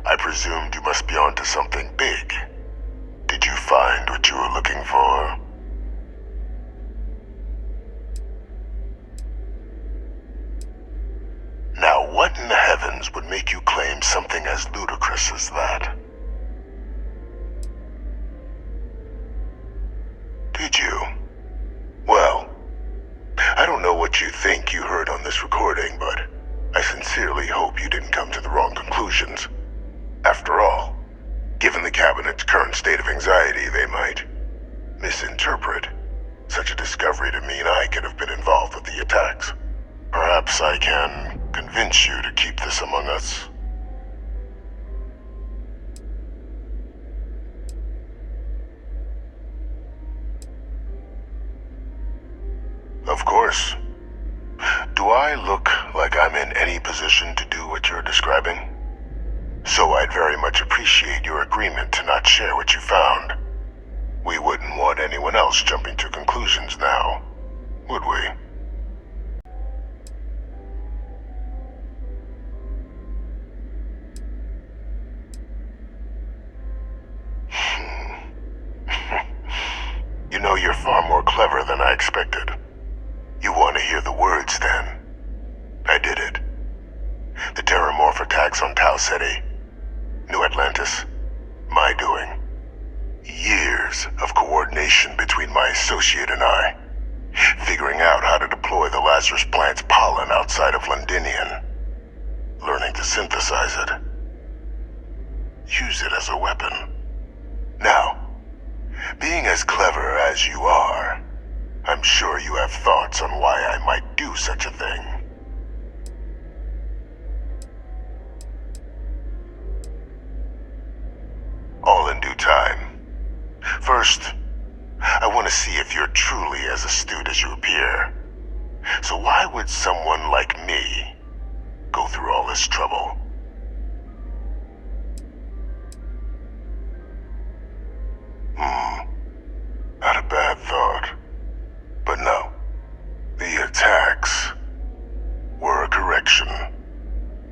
I presumed you must be onto something big. Did you find what you were looking for? Now, what in the heavens would make you claim something as ludicrous as that? Did you? Well, I don't know what you think you heard on this recording, but I sincerely hope you didn't come to the wrong conclusions. After all, given the Cabinet's current state of anxiety, they might misinterpret such a discovery to mean I could have been involved with the attacks. Perhaps I can convince you to keep this among us. Of course. Do I look like I'm in any position to do what you're describing? So I'd very much appreciate your agreement to not share what you found. We wouldn't want anyone else jumping to conclusions now, would we? You know, you're far more clever than I expected. You want to hear the words, then? I did it. The Terrormorph attacks on Tau Ceti, New Atlantis, my doing. Years of coordination between my associate and I, figuring out how to deploy the Lazarus plant's pollen outside of Londinian, learning to synthesize it, use it as a weapon. Now, being as clever as you are, I'm sure you have thoughts on why I might do such a thing. All in due time. First, I want to see if you're truly as astute as you appear. So why would someone like me go through all this trouble? Not a bad thought. But no, the attacks were a correction.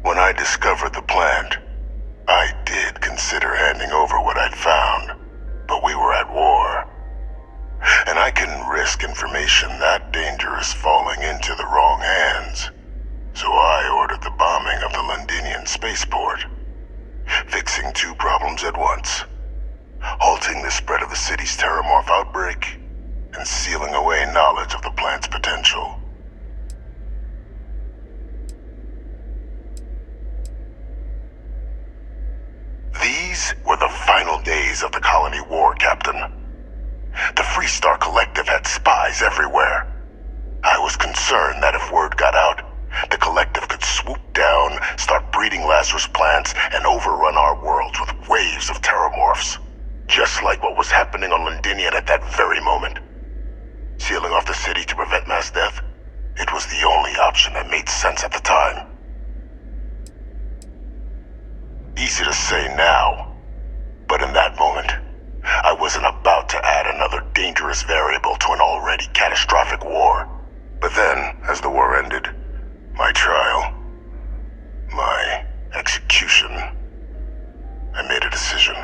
When I discovered the plant, I did consider handing over what I'd found, but we were at war. And I couldn't risk information that dangerous falling into the wrong hands. So I ordered the bombing of the Londinian spaceport, fixing two problems at once: halting the spread of the city's Terrormorph outbreak, and sealing away knowledge of the plant's potential. These were the final days of the colony war, Captain. The Freestar Collective had spies everywhere. I was concerned that if word got out, the Collective could swoop down, start breeding Lazarus plants, and overrun our worlds with waves of Terrormorphs. Just like what was happening on Londinian at that very moment. Sealing off the city to prevent mass death? It was the only option that made sense at the time. Easy to say now, but in that moment, I wasn't about to add another dangerous variable to an already catastrophic war. But then, as the war ended, my trial, my execution, I made a decision.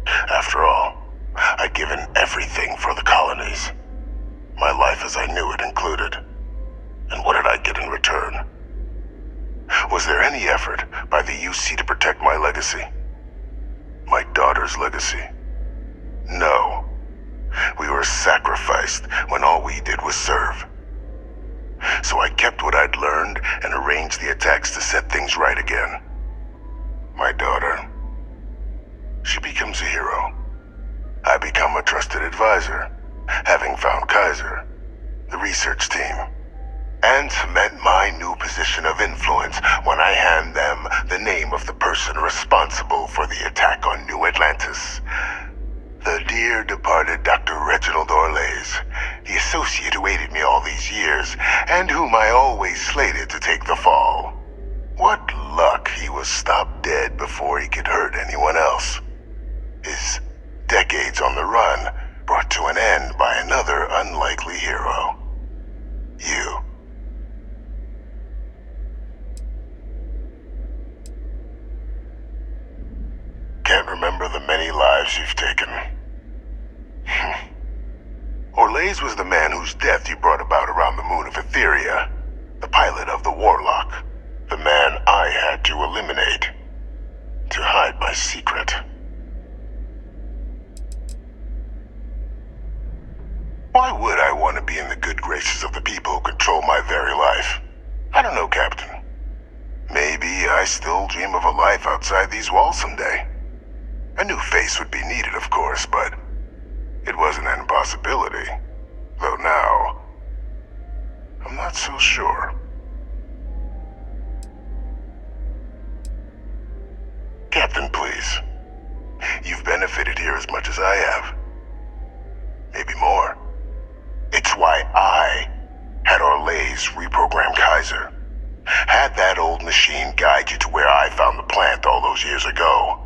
After all, I'd given everything for the colonies. My life as I knew it included. And what did I get in return? Was there any effort by the UC to protect my legacy? My daughter's legacy? No. We were sacrificed when all we did was serve. So I kept what I'd learned and arranged the attacks to set things right again. My daughter, she becomes a hero. I become a trusted advisor, having found Kaiser, the research team, and cement my new position of influence when I hand them the name of the person responsible for the attack on New Atlantis. The dear departed Dr. Reginald Orlays, the associate who aided me all these years, and whom I always slated to take the fall. What luck he was stopped dead before he could hurt anyone else. His decades on the run brought to an end by another unlikely hero. You. can't remember the many lives you've taken. Orlaise was the man whose death you brought about around the moon of Etheria, the pilot of the Warlock, the man I had to eliminate, to hide my secret. Why would I want to be in the good graces of the people who control my very life? I don't know, Captain. Maybe I still dream of a life outside these walls someday. A new face would be needed, of course, but it wasn't an impossibility. Though now, I'm not so sure. Captain, please. You've benefited here as much as I have. Maybe more. It's why I had Orlaise reprogram Kaiser. Had that old machine guide you to where I found the plant all those years ago.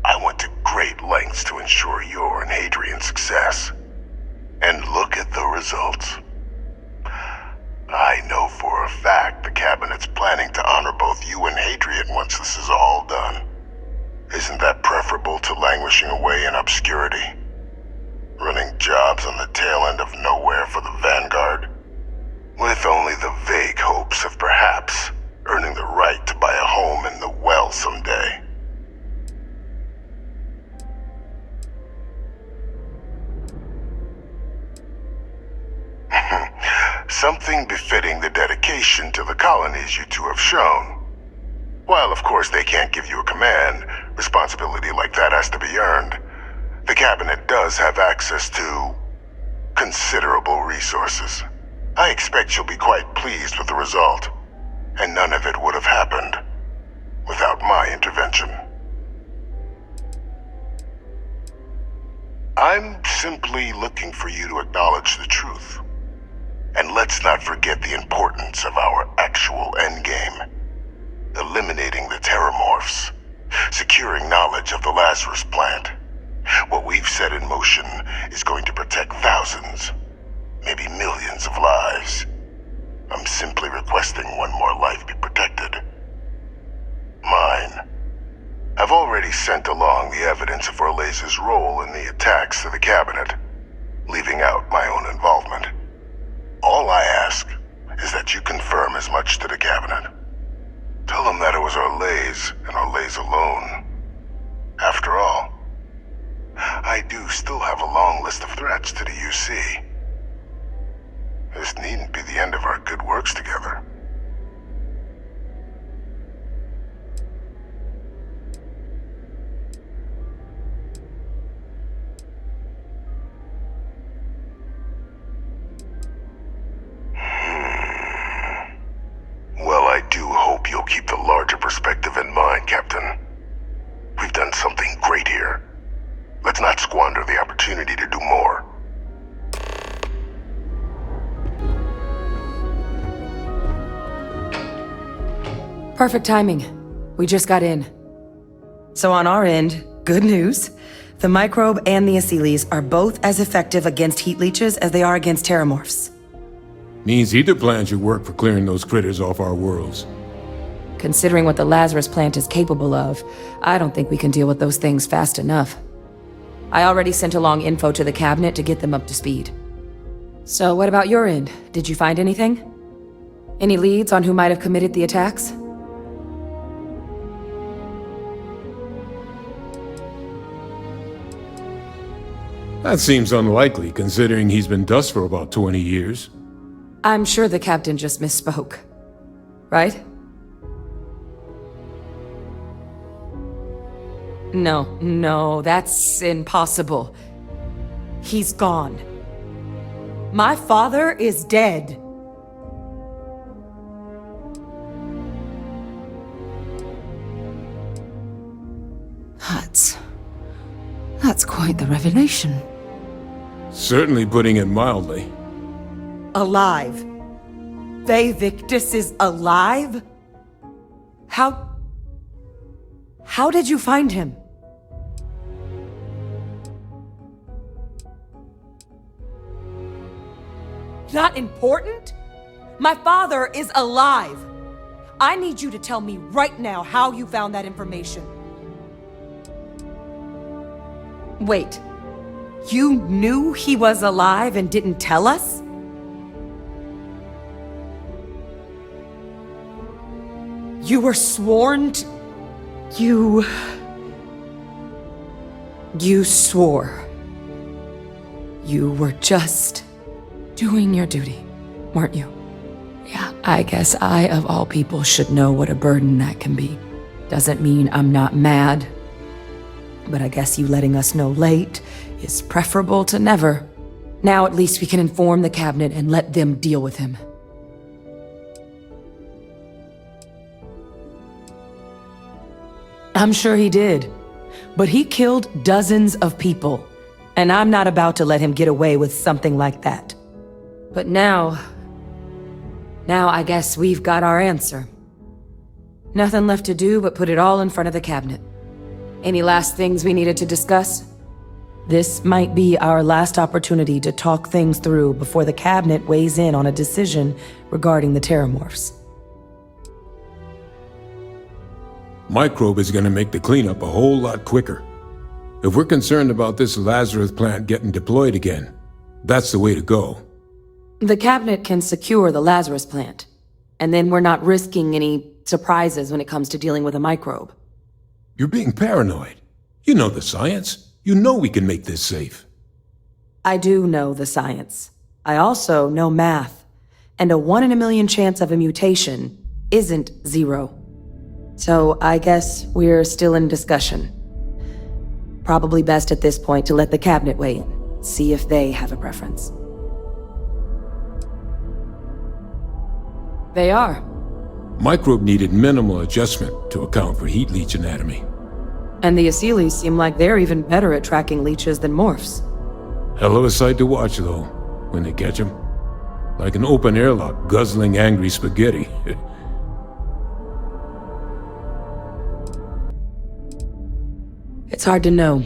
I went to great lengths to ensure your and Hadrian's success. And look at the results. I know for a fact the Cabinet's planning to honor both you and Hadrian once this is all done. Isn't that preferable to languishing away in obscurity? Running jobs on the tail end of nowhere for the Vanguard? With only the vague hopes of perhaps earning the right to buy a home in the well someday. Something befitting the dedication to the colonies you two have shown. While of course they can't give you a command, responsibility like that has to be earned. The Cabinet does have access to considerable resources. I expect you'll be quite pleased with the result, and none of it would have happened without my intervention. I'm simply looking for you to acknowledge the truth. And let's not forget the importance of our actual endgame. Eliminating the Terrormorphs, securing knowledge of the Lazarus plant. What we've set in motion is going to protect thousands, maybe millions of lives. I'm simply requesting one more life be protected. Mine. I've already sent along the evidence of Orlaise's role in the attacks to the Cabinet, leaving out my own involvement. All I ask is that you confirm as much to the Cabinet. Tell them that it was Orlaise and Orlaise alone. After all, I do still have a long list of threats to the UC. This needn't be the end of our good works together. Well, I do hope you'll keep the larger perspective in mind, Captain. We've done something great here. Let's not squander the opportunity to do more. Perfect timing. We just got in. So on our end, good news. The microbe and the Aceles are both as effective against heat leeches as they are against terrormorphs. Means either plan should work for clearing those critters off our worlds. Considering what the Lazarus plant is capable of, I don't think we can deal with those things fast enough. I already sent along info to the Cabinet to get them up to speed. So what about your end? Did you find anything? Any leads on who might have committed the attacks? That seems unlikely, considering he's been dust for about 20 years. I'm sure the Captain just misspoke. Right? No, that's impossible. He's gone. My father is dead. That's quite the revelation. Certainly putting it mildly. Alive. Vae Victis is alive? How did you find him? Not important? My father is alive. I need you to tell me right now how you found that information. Wait. You knew he was alive and didn't tell us? You were sworn to... You swore. You were just doing your duty, weren't you? Yeah, I guess I, of all people, should know what a burden that can be. Doesn't mean I'm not mad. But I guess you letting us know late is preferable to never. Now at least we can inform the cabinet and let them deal with him. I'm sure he did. But he killed dozens of people. And I'm not about to let him get away with something like that. But now I guess we've got our answer. Nothing left to do but put it all in front of the cabinet. Any last things we needed to discuss? This might be our last opportunity to talk things through before the cabinet weighs in on a decision regarding the Terrormorphs. Microbe is gonna make the cleanup a whole lot quicker. If we're concerned about this Lazarus plant getting deployed again, that's the way to go. The cabinet can secure the Lazarus plant, and then we're not risking any surprises when it comes to dealing with a microbe. You're being paranoid. You know the science. You know we can make this safe. I do know the science. I also know math, and a 1 in a million chance of a mutation isn't 0. So I guess we're still in discussion. Probably best at this point to let the cabinet weigh in, see if they have a preference. They are. Microbe needed minimal adjustment to account for heat leech anatomy. And the Asylees seem like they're even better at tracking leeches than morphs. Hell of a sight to watch, though, when they catch them. Like an open airlock guzzling angry spaghetti. It's hard to know.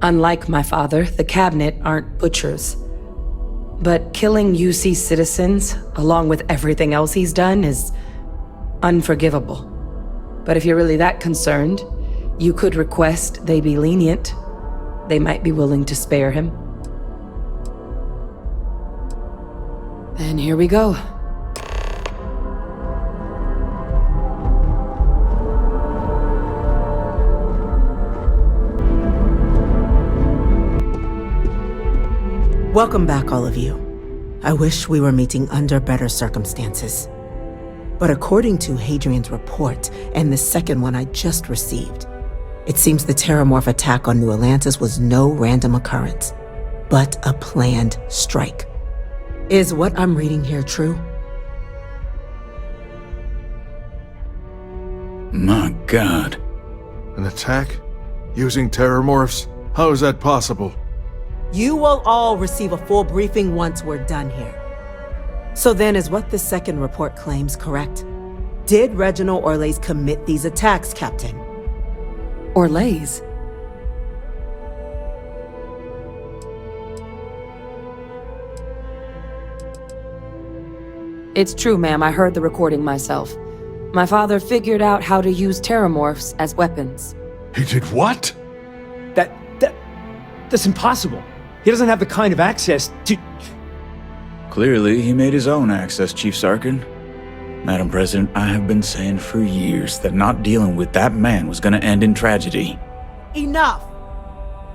Unlike my father, the cabinet aren't butchers. But killing UC citizens, along with everything else he's done, is unforgivable. But if you're really that concerned, you could request they be lenient. They might be willing to spare him. And here we go. Welcome back, all of you. I wish we were meeting under better circumstances. But according to Hadrian's report, and the second one I just received, it seems the Terrormorph attack on New Atlantis was no random occurrence, but a planned strike. Is what I'm reading here true? My God. An attack? Using Terrormorphs? How is that possible? You will all receive a full briefing once we're done here. So then, is what the second report claims correct? Did Reginald Orlays commit these attacks, Captain? Orlays? It's true, ma'am. I heard the recording myself. My father figured out how to use Terrormorphs as weapons. He did what? That's impossible. He doesn't have the kind of access to... Clearly, he made his own access, Chief Sarkin. Madam President, I have been saying for years that not dealing with that man was gonna end in tragedy. Enough!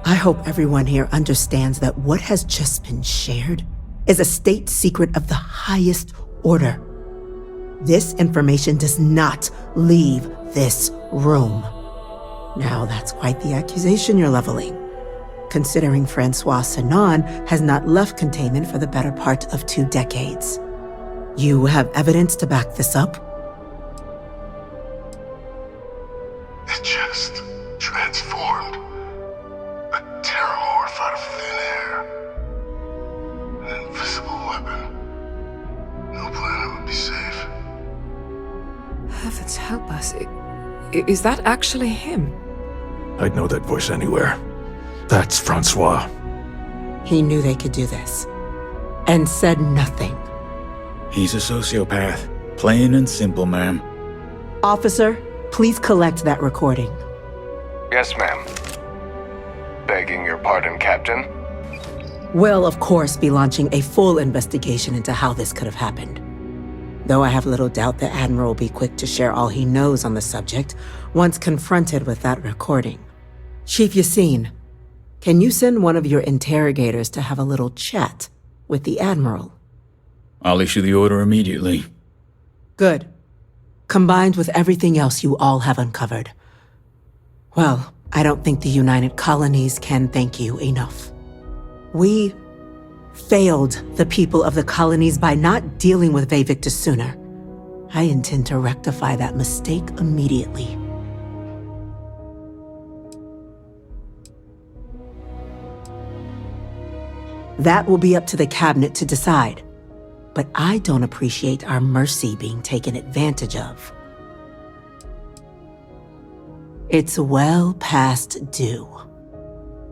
I hope everyone here understands that what has just been shared is a state secret of the highest order. This information does not leave this room. Now, that's quite the accusation you're leveling, considering Francois Sanon has not left containment for the better part of 2 decades. You have evidence to back this up? It just transformed. A Terrormorph out of thin air. An invisible weapon. No planet would be safe. Heavens help us. Is that actually him? I'd know that voice anywhere. That's Francois. He knew they could do this, and said nothing. He's a sociopath. Plain and simple, ma'am. Officer, please collect that recording. Yes, ma'am. Begging your pardon, Captain. We'll, of course, be launching a full investigation into how this could have happened. Though I have little doubt the Admiral will be quick to share all he knows on the subject once confronted with that recording. Chief Yassine, can you send one of your interrogators to have a little chat with the Admiral? I'll issue the order immediately. Good. Combined with everything else you all have uncovered. Well, I don't think the United Colonies can thank you enough. We failed the people of the colonies by not dealing with Vae Victis sooner. I intend to rectify that mistake immediately. That will be up to the cabinet to decide. But I don't appreciate our mercy being taken advantage of. It's well past due.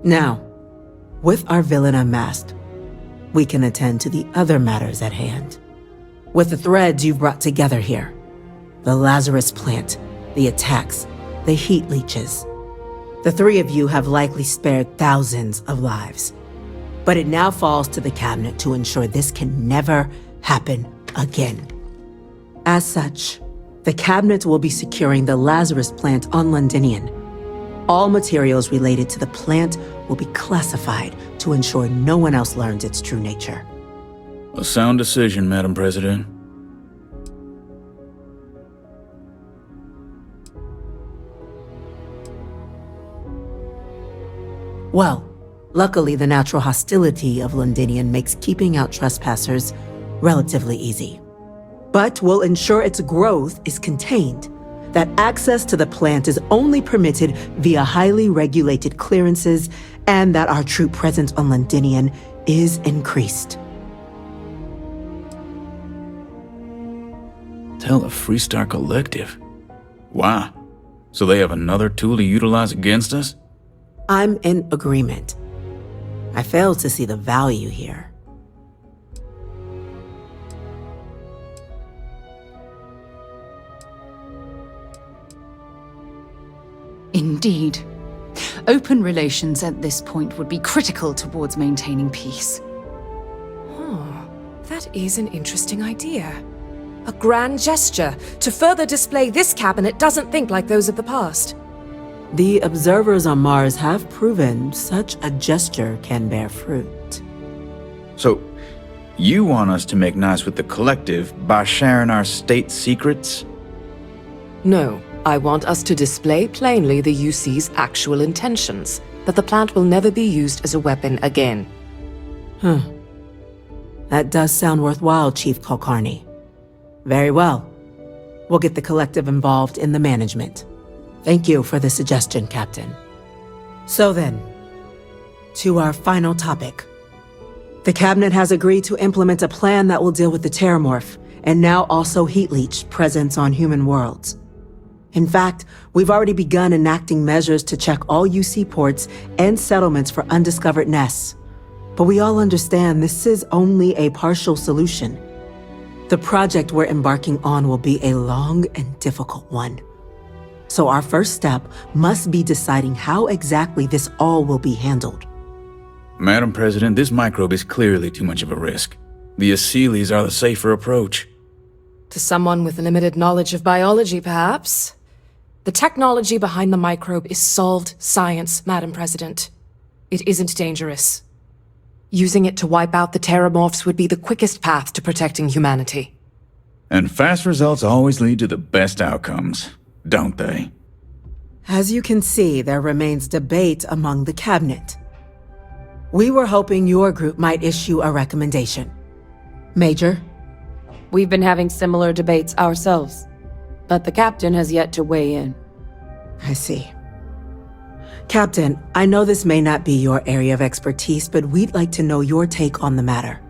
Now, with our villain unmasked, we can attend to the other matters at hand. With the threads you've brought together here, the Lazarus plant, the attacks, the heat leeches, the three of you have likely spared thousands of lives. But it now falls to the cabinet to ensure this can never happen again. As such, the cabinet will be securing the Lazarus plant on Londinian. All materials related to the plant will be classified to ensure no one else learns its true nature. A sound decision, Madam President. Well, luckily the natural hostility of Londinian makes keeping out trespassers relatively easy. But we'll ensure its growth is contained, that access to the plant is only permitted via highly regulated clearances, and that our troop presence on Londinian is increased. Tell the Freestar Collective. Wow. So they have another tool to utilize against us? I'm in agreement. I fail to see the value here. Indeed. Open relations at this point would be critical towards maintaining peace. That is an interesting idea. A grand gesture to further display this cabinet doesn't think like those of the past. The observers on Mars have proven such a gesture can bear fruit. So, you want us to make nice with the Collective by sharing our state secrets? No, I want us to display plainly the UC's actual intentions, that the plant will never be used as a weapon again. That does sound worthwhile, Chief Kulkarni. Very well. We'll get the Collective involved in the management. Thank you for the suggestion, Captain. So then, to our final topic. The Cabinet has agreed to implement a plan that will deal with the Terrormorph, and now also Heat Leech presence on human worlds. In fact, we've already begun enacting measures to check all UC ports and settlements for undiscovered nests. But we all understand this is only a partial solution. The project we're embarking on will be a long and difficult one. So our first step must be deciding how exactly this all will be handled. Madam President, this microbe is clearly too much of a risk. The Aseles are the safer approach. To someone with limited knowledge of biology, perhaps. The technology behind the microbe is solved science, Madam President. It isn't dangerous. Using it to wipe out the Terrormorphs would be the quickest path to protecting humanity. And fast results always lead to the best outcomes, don't they? As you can see, there remains debate among the Cabinet. We were hoping your group might issue a recommendation. Major? We've been having similar debates ourselves, but the captain has yet to weigh in. I see. Captain, I know this may not be your area of expertise, but we'd like to know your take on the matter.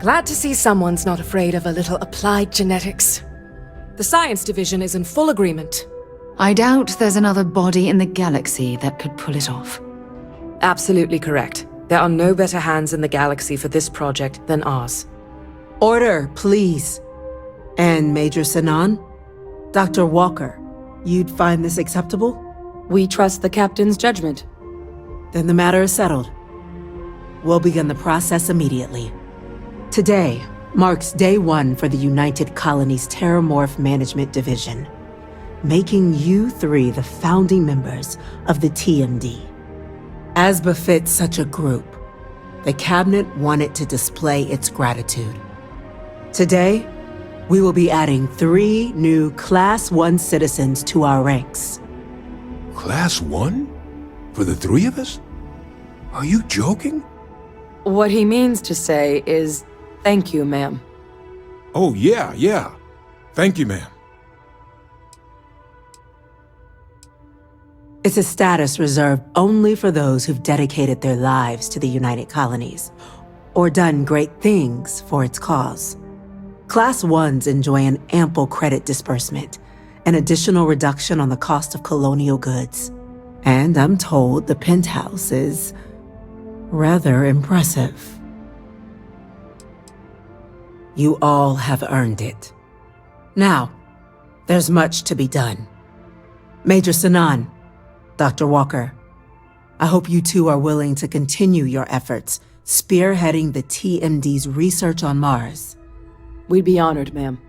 Glad to see someone's not afraid of a little applied genetics. The science division is in full agreement. I doubt there's another body in the galaxy that could pull it off. Absolutely correct. There are no better hands in the galaxy for this project than ours. Order, please. And Major Sinan? Dr. Walker, you'd find this acceptable? We trust the captain's judgment. Then the matter is settled. We'll begin the process immediately. Today marks day 1 for the United Colonies Terrormorph Management Division, making you 3 the founding members of the TMD. As befits such a group, the Cabinet wanted to display its gratitude. Today, we will be adding 3 new Class 1 citizens to our ranks. Class 1? For the 3 of us? Are you joking? What he means to say is, thank you, ma'am. Oh, yeah. Thank you, ma'am. It's a status reserved only for those who've dedicated their lives to the United Colonies, or done great things for its cause. Class 1s enjoy an ample credit disbursement, an additional reduction on the cost of colonial goods. And I'm told the penthouse is rather impressive. You all have earned it. Now, there's much to be done. Major Sinan, Dr. Walker, I hope you 2 are willing to continue your efforts spearheading the TMD's research on Mars. We'd be honored, ma'am.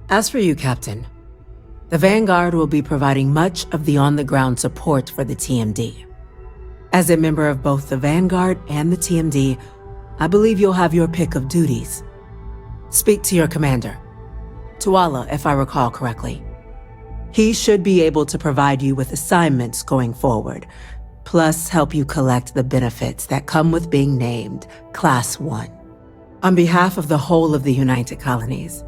As for you, Captain, the Vanguard will be providing much of the on-the-ground support for the TMD. As a member of both the Vanguard and the TMD, I believe you'll have your pick of duties. Speak to your commander, Tuala, if I recall correctly. He should be able to provide you with assignments going forward, plus help you collect the benefits that come with being named Class 1. On behalf of the whole of the United Colonies,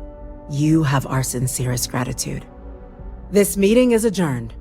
you have our sincerest gratitude. This meeting is adjourned.